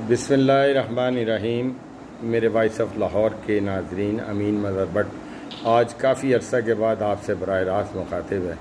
बिस्मिल्लाहिर्रहमानिर्रहीम। मेरे voice of Lahore के नाजरीन, अमीन मज़हर भट्ट आज काफ़ी अरसा के बाद आपसे बराह रास्त मुखातिब है।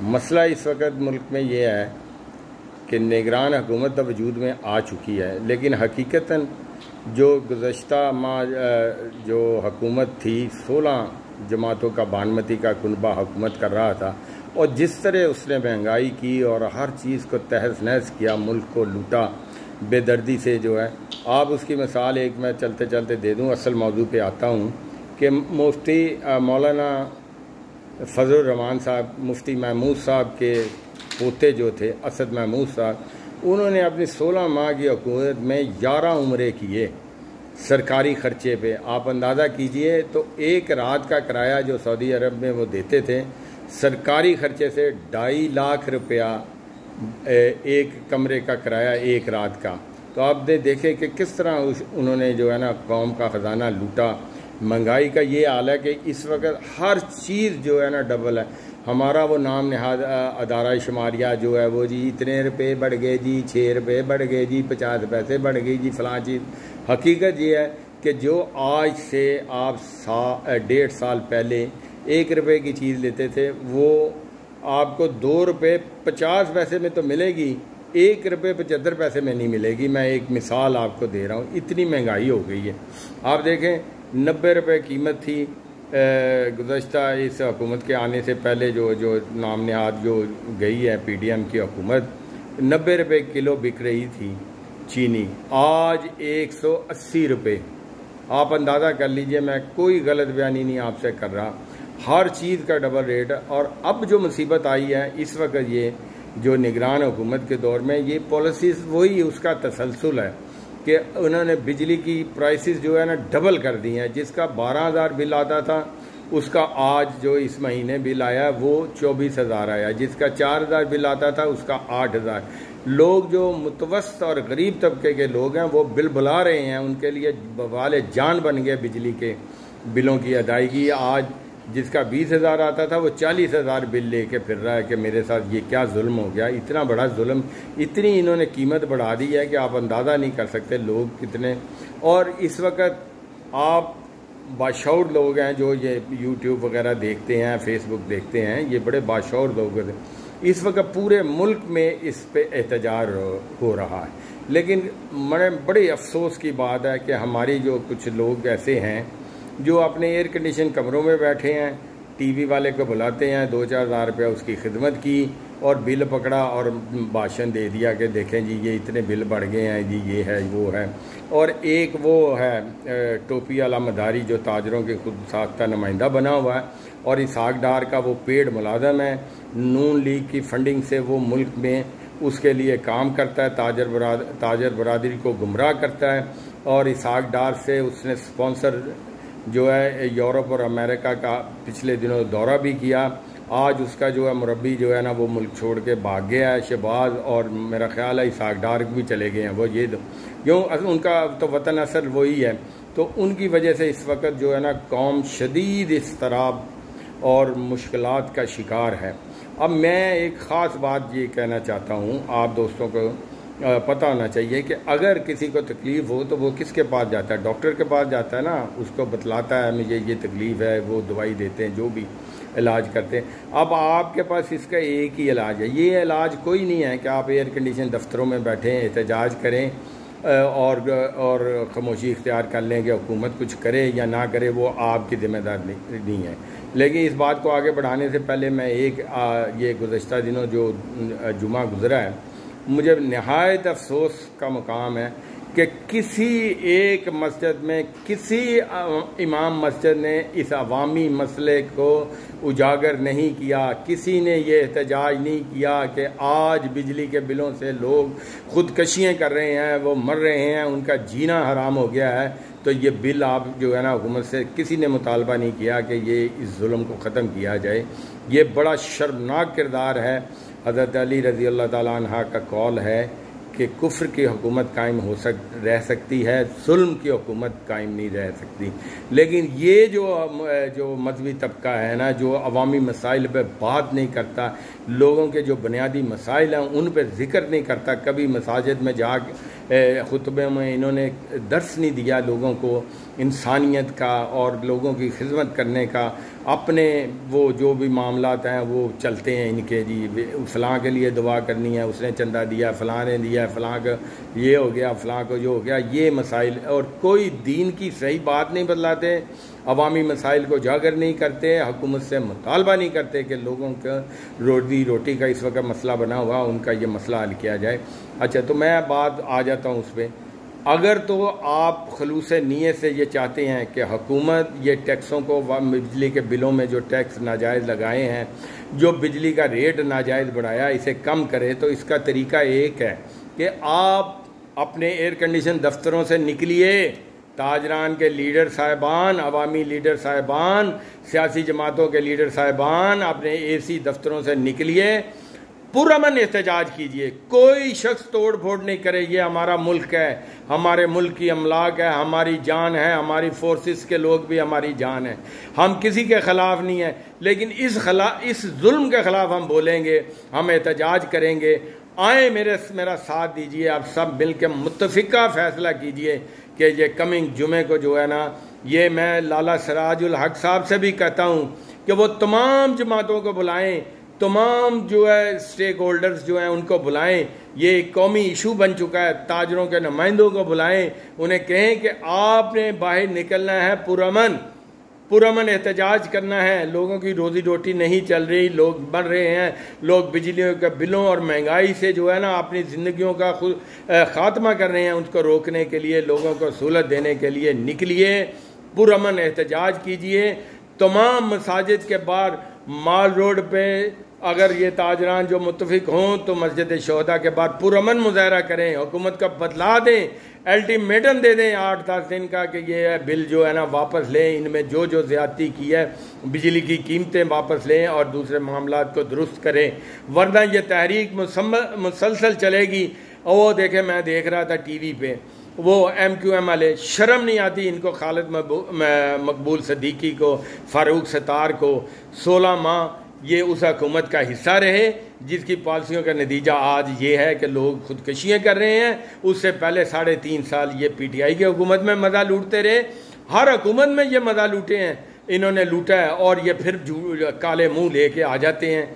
मसला इस वक्त मुल्क में ये है कि निगरान हुकूमत तो वजूद में आ चुकी है, लेकिन हकीकतन जो गुज़श्ता माह जो हुकूमत थी 16 जमातों का बानमती का कुनबा हुकूमत कर रहा था, और जिस तरह उसने महंगाई की और हर चीज़ को तहस नहस किया, मुल्क को लूटा बेदर्दी से जो है। आप उसकी मिसाल एक मैं चलते चलते दे दूं, असल मौजू पे आता हूं कि मुफ्ती मौलाना फजल रहमान साहब, मुफ्ती महमूद साहब के पोते जो थे असद महमूद साहब, उन्होंने अपनी 16 माह की हुकूमत में 11 उम्रे किए सरकारी ख़र्चे पे। आप अंदाज़ा कीजिए तो एक रात का किराया जो सऊदी अरब में वो देते थे सरकारी ख़र्चे से 2.5 लाख रुपया एक कमरे का किराया एक रात का। तो आप देखें कि किस तरह उन्होंने जो है ना कौम का ख़जाना लूटा। महंगाई का ये हाल है कि इस वक्त हर चीज़ जो है ना डबल है। हमारा वो नाम नहाद अदारा शुमारिया जो है वो जी इतने रुपए बढ़ गए जी, 6 रुपये बढ़ गए जी, 50 पैसे बढ़ गई जी, फ़लाँ चीज़। हकीकत ये है कि जो आज से आप 1.5 साल पहले 1 रुपये की चीज़ लेते थे वो आपको 2 रुपये 50 पैसे में तो मिलेगी, 1 रुपये 75 पैसे में नहीं मिलेगी। मैं एक मिसाल आपको दे रहा हूँ, इतनी महंगाई हो गई है। आप देखें 90 रुपये कीमत थी गुज़श्ता इस हुकूमत के आने से पहले जो नाम नहाद जो गई है PDM की हुकूमत, 90 रुपये किलो बिक रही थी चीनी, आज 180 रुपये। आप अंदाज़ा कर लीजिए, मैं कोई गलत बयानी नहीं आपसे कर रहा, हर चीज़ का डबल रेट है। और अब जो मुसीबत आई है इस वक्त, ये जो निगरान हुकूमत के दौर में ये पॉलिसीज़ वही उसका तसलसल है कि उन्होंने बिजली की प्राइसेस जो है ना डबल कर दी हैं। जिसका 12,000 बिल आता था उसका आज जो इस महीने बिल आया वो 24,000 आया, जिसका 4,000 बिल आता था उसका 8,000। लोग जो मुतवस्सत और गरीब तबके के लोग हैं वो बिल बुला रहे हैं, उनके लिए बवाल जान बन गए बिजली के बिलों की अदायगी। आज जिसका 20,000 आता था वो 40,000 बिल लेके फिर रहा है कि मेरे साथ ये क्या जुल्म हो गया। इतना बड़ा जुल्म, इतनी इन्होंने कीमत बढ़ा दी है कि आप अंदाज़ा नहीं कर सकते लोग कितने। और इस वक्त आप बाशऊर लोग हैं जो ये YouTube वगैरह देखते हैं, फेसबुक देखते हैं, ये बड़े बाशऊर लोग हैं। इस वक्त पूरे मुल्क में इस पे एहतजाज हो रहा है। लेकिन बड़े अफसोस की बात है कि हमारी जो कुछ लोग ऐसे हैं जो अपने एयर कंडीशन कमरों में बैठे हैं, टीवी वाले को बुलाते हैं, 2-4 हज़ार रुपया उसकी खिदमत की और बिल पकड़ा और भाषण दे दिया कि देखें जी ये इतने बिल बढ़ गए हैं जी, ये है वो है। और एक वो है टोपी वाला मदारी जो ताजरों के खुद साख्ता नुमाइंदा बना हुआ है, और इसहाक डार का वो पेड मुलाजम है, नून लीग की फंडिंग से वो मुल्क में उसके लिए काम करता है, ताजर बरादरी को गुमराह करता है। और इसहाक डार से उसने स्पॉन्सर जो है यूरोप और अमेरिका का पिछले दिनों दौरा भी किया। आज उसका जो है मुरब्बी जो है ना वो मुल्क छोड़ के भाग गया है, शहबाज, और मेरा ख्याल है इसहाक डार भी चले गए हैं। वो ये क्यों, उनका तो वतन असल वही है। तो उनकी वजह से इस वक्त जो है ना कौम शदीद इस्तराब और मुश्किलात का शिकार है। अब मैं एक ख़ास बात ये कहना चाहता हूँ, आप दोस्तों को पता होना चाहिए कि अगर किसी को तकलीफ़ हो तो वो किसके पास जाता है? डॉक्टर के पास जाता है ना, उसको बतलाता है मुझे ये तकलीफ़ है, वो दवाई देते हैं, जो भी इलाज करते हैं। अब आपके पास इसका एक ही इलाज है। ये इलाज कोई नहीं है कि आप एयर कंडीशन दफ्तरों में बैठें, एहतजाज करें और खामोशी इख्तियार कर लें कि हुकूमत कुछ करे या ना करे, वो आपकी ज़िम्मेदारी नहीं है। लेकिन इस बात को आगे बढ़ाने से पहले मैं ये गुज़श्ता दिनों जो जुमा गुज़रा है, मुझे नहायत अफसोस का मुकाम है कि किसी एक मस्जिद में किसी इमाम मस्जिद ने इस अवामी मसले को उजागर नहीं किया। किसी ने ये एहतजाज नहीं किया कि आज बिजली के बिलों से लोग ख़ुदकशियाँ कर रहे हैं, वो मर रहे हैं, उनका जीना हराम हो गया है। तो ये बिल आप जो है ना हुकूमत से किसी ने मुतालबा नहीं किया कि ये इस जुल्म को ख़त्म किया जाए। ये बड़ा शर्मनाक किरदार है। हज़रत अली रज़ी अल्लाह ताला अन्हा का कौल है कि कुफ्र की हुकूमत कायम रह सकती है, जुल्म की हुकूमत कायम नहीं रह सकती। लेकिन ये जो मजहबी तबका है ना, जो अवामी मसाइल पे बात नहीं करता, लोगों के जो बुनियादी मसाइल हैं उन पर जिक्र नहीं करता, कभी मसाजिद में खुतबे में इन्होंने दर्स नहीं दिया लोगों को इंसानियत का और लोगों की खिदमत करने का। अपने वो जो भी मामलात हैं वो चलते हैं इनके, जी फ़लाँ के लिए दुआ करनी है, उसने चंदा दिया, फ़लाँ ने दिया, फ़लाँ का ये हो गया, फ़लाँ को जो हो गया, ये मसाइल। और कोई दीन की सही बात नहीं बतलाते, अवामी मसाइल को उजागर नहीं करते, हुकूमत से मुतालबा नहीं करते कि लोगों का रोटी का इस वक्त मसला बना हुआ, उनका ये मसला हल किया जाए। अच्छा, तो मैं बात आ जाता हूँ उस पर। अगर तो आप खलूस नीयत से ये चाहते हैं कि हुकूमत ये टैक्सों को, बिजली के बिलों में जो टैक्स नाजायज़ लगाए हैं, जो बिजली का रेट नाजायज़ बढ़ाया, इसे कम करे, तो इसका तरीका एक है कि आप अपने एयर कंडीशन दफ्तरों से निकलिए। ताजरान के लीडर साहिबान, अवामी लीडर साहिबान, सियासी जमातों के लीडर साहिबान, अपने एसी दफ्तरों से निकलिए, पुरअमन एहतजाज कीजिए। कोई शख्स तोड़ फोड़ नहीं करे। ये हमारा मुल्क है, हमारे मुल्क की अमलाक है, हमारी जान है, हमारी फोर्सेस के लोग भी हमारी जान है। हम किसी के ख़िलाफ़ नहीं है, लेकिन इस जुल्म के ख़िलाफ़ हम बोलेंगे, हम एहतजाज करेंगे। आए मेरा साथ दीजिए, आप सब मिल के मुत्तफ़िका फ़ैसला कीजिए कि ये कमिंग जुमे को जो है ना, ये मैं लाला सिराजुल हक साहब से भी कहता हूँ कि वो तमाम जमातों को बुलाएं, तमाम जो है स्टेक होल्डर्स जो हैं उनको बुलाएं। ये एक कौमी इशू बन चुका है। ताजरों के नुमाइंदों को बुलाएं, उन्हें कहें कि आपने बाहर निकलना है, पुरअमन एहतजाज करना है। लोगों की रोजी रोटी नहीं चल रही, लोग मर रहे हैं, लोग बिजलियों के बिलों और महंगाई से जो है ना अपनी ज़िंदगियों का खुद ख़ात्मा कर रहे हैं। उनको रोकने के लिए, लोगों को सहूलत देने के लिए निकलिए, पुरअमन एहतजाज कीजिए। तमाम मसाजिद के बाहर, माल रोड पे, अगर ये ताजरान जो मुत्तफिक हों तो मस्जिद शोहदा के बाद पुरअमन मुजाहरा करें, हुकूमत का बदला दें, अल्टीमेटम दे दें 8-10 दिन का कि ये बिल जो है ना वापस लें, इनमें जो जो ज़्यादती की है बिजली की कीमतें वापस लें और दूसरे मामलात को दुरुस्त करें। वरना ये तहरीक मुसलसल चलेगी। और वो देखें, मैं देख रहा था टीवी पे, वो MQM वाले, शर्म नहीं आती इनको, खालिद मकबूल सदीकी को, फ़ारूक सत्तार को, 16 माह ये उस हुकूमत का हिस्सा रहे जिसकी पॉलिसियों का नतीजा आज ये है कि लोग खुदकशियाँ कर रहे हैं। उससे पहले 3.5 साल ये PTI की हुकूमत में मज़ा लूटते रहे। हर हुकूमत में ये मज़ा लूटे हैं, इन्होंने लूटा है, और ये फिर काले मुँह लेके आ जाते हैं।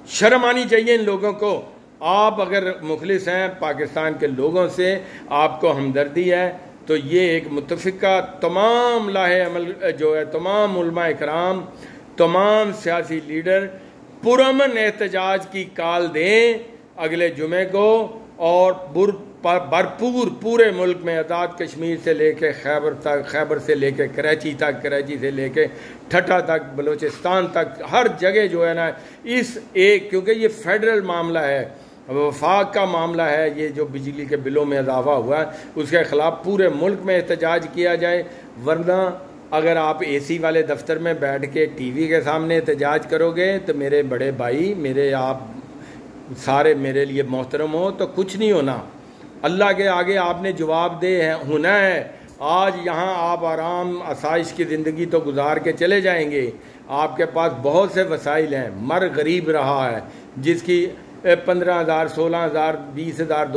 शर्म आनी चाहिए इन लोगों को। आप अगर मुखलिस हैं पाकिस्तान के लोगों से, आपको हमदर्दी है, तो ये एक मुत्तफ़िका तमाम लाहे अमल जो है, तमाम उलमा इकराम, तमाम सियासी लीडर पुरअमन एहतजाज की कॉल दें अगले जुमे को, और भरपूर पूरे मुल्क में, आज़ाद कश्मीर से लेके खैबर तक, खैबर से लेके कराची तक, कराची से लेके ठट्टा तक, बलूचिस्तान तक, हर जगह जो है ना, इस एक, क्योंकि ये फेडरल मामला है, वफाक का मामला है, ये जो बिजली के बिलों में इजाफा हुआ है उसके ख़िलाफ़ पूरे मुल्क में एहतजाज किया जाए। वरना अगर आप AC वाले दफ्तर में बैठ के TV के सामने एहतजाज करोगे तो मेरे बड़े भाई, मेरे आप सारे मेरे लिए मोहतरम हो, तो कुछ नहीं होना। अल्लाह के आगे आपने जवाब दे होना है। आज यहाँ आप आराम आसाइश की ज़िंदगी तो गुजार के चले जाएंगे, आपके पास बहुत से वसाइल हैं। मर गरीब रहा है, जिसकी 15,000, 16,000, 20,000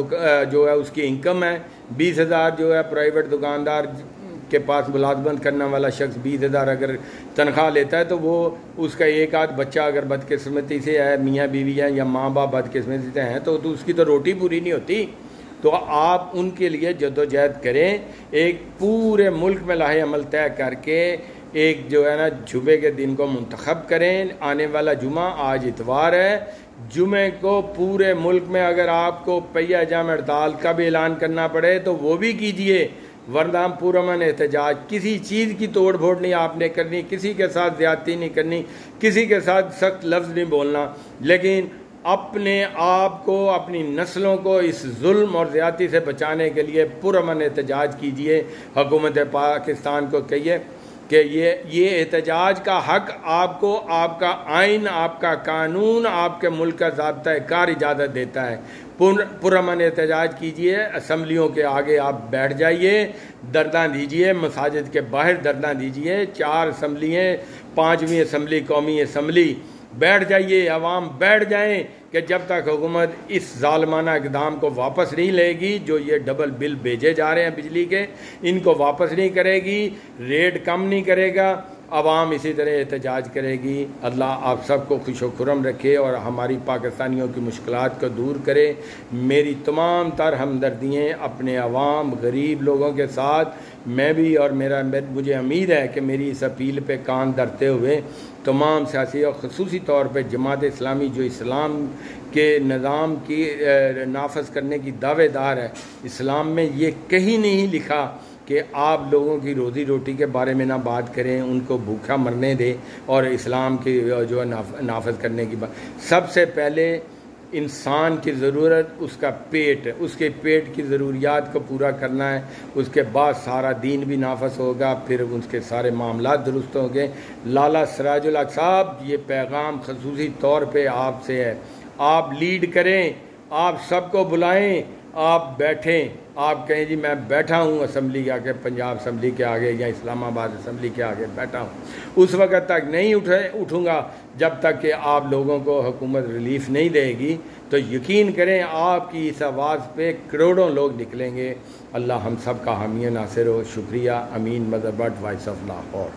जो है उसकी इनकम है, 20,000 जो है प्राइवेट दुकानदार के पास मुलाजमत करने वाला शख्स 20,000 अगर तनख्वाह लेता है, तो वो उसका एक आध बच्चा अगर बदकिस्मती से है, मियाँ बीवी है या माँ बाप बदकिस्मती से हैं, तो उसकी तो रोटी पूरी नहीं होती। तो आप उनके लिए जद्दोजहद करें, एक पूरे मुल्क में लाहे अमल तय करके एक जो है ना जुमे के दिन को मुंतखब करें। आने वाला जुमा, आज इतवार है, जुमे को पूरे मुल्क में अगर आपको पहिया जाम हड़ताल का भी ऐलान करना पड़े तो वो भी कीजिए। वरना पुरअमन एहतजाज, किसी चीज़ की तोड़ फोड़ नहीं आपने करनी, किसी के साथ ज़्यादती नहीं करनी, किसी के साथ सख्त लफ्ज़ नहीं बोलना, लेकिन अपने आप को, अपनी नस्लों को इस जुल्म और ज़्यादती से बचाने के लिए पुरअमन एहतजाज कीजिए। हुकूमत पाकिस्तान को कहिए कि ये एहतजाज का हक आपको, आपका आइन, आपका कानून, आपके मुल्क का ज़ाब्ता कार इजाज़त देता है। पुरअमन एहतजाज कीजिए, असम्बलियों के आगे आप बैठ जाइए, दरदां दीजिए, मसाजिद के बाहर दरदां दीजिए। 4 असम्बलियाँ, 5वीं असम्बली कौमी असम्बली, बैठ जाइए, अवाम बैठ जाएं कि जब तक हुकूमत इस ज़ालमाना इक़दाम को वापस नहीं लेगी, जो ये डबल बिल भेजे जा रहे हैं बिजली के, इनको वापस नहीं करेगी, रेट कम नहीं करेगा, अवाम इसी तरह एहतजाज करेगी। अल्लाह आप सबको खुश व खुरम रखे और हमारी पाकिस्तानियों की मुश्किलात को दूर करे। मेरी तमाम तर हमदर्दियाँ अपने अवाम गरीब लोगों के साथ मैं भी, और मुझे उम्मीद है कि मेरी इस अपील पे कान धरते हुए तमाम सियासी और ख़ुसूसी तौर पर जमात इस्लामी जो इस्लाम के निज़ाम की नाफज करने की दावेदार है, इस्लाम में ये कहीं नहीं लिखा कि आप लोगों की रोज़ी रोटी के बारे में ना बात करें, उनको भूखा मरने दें, और इस्लाम की जो है नाफज करने की बात। सबसे पहले इंसान की ज़रूरत उसका पेट, उसके पेट की ज़रूरियात को पूरा करना है, उसके बाद सारा दीन भी नाफज होगा, फिर उसके सारे मामला दुरुस्त होंगे। लाला सिराजुल हक साहब, ये पैगाम खसूसी तौर पे आपसे है, आप लीड करें, आप सबको बुलाएं, आप बैठें, आप कहें जी मैं बैठा हूँ असम्बली के आगे, पंजाब असम्बली के आगे या इस्लामाबाद असम्बली के आगे बैठा हूँ। उस वक़्त तक नहीं उठूँगा जब तक कि आप लोगों को हुकूमत रिलीफ नहीं देगी। तो यकीन करें आपकी इस आवाज़ पे करोड़ों लोग निकलेंगे। अल्लाह हम सब का हामी नासिर हो। शुक्रिया। Amin Madar Butt, voice of Lahore.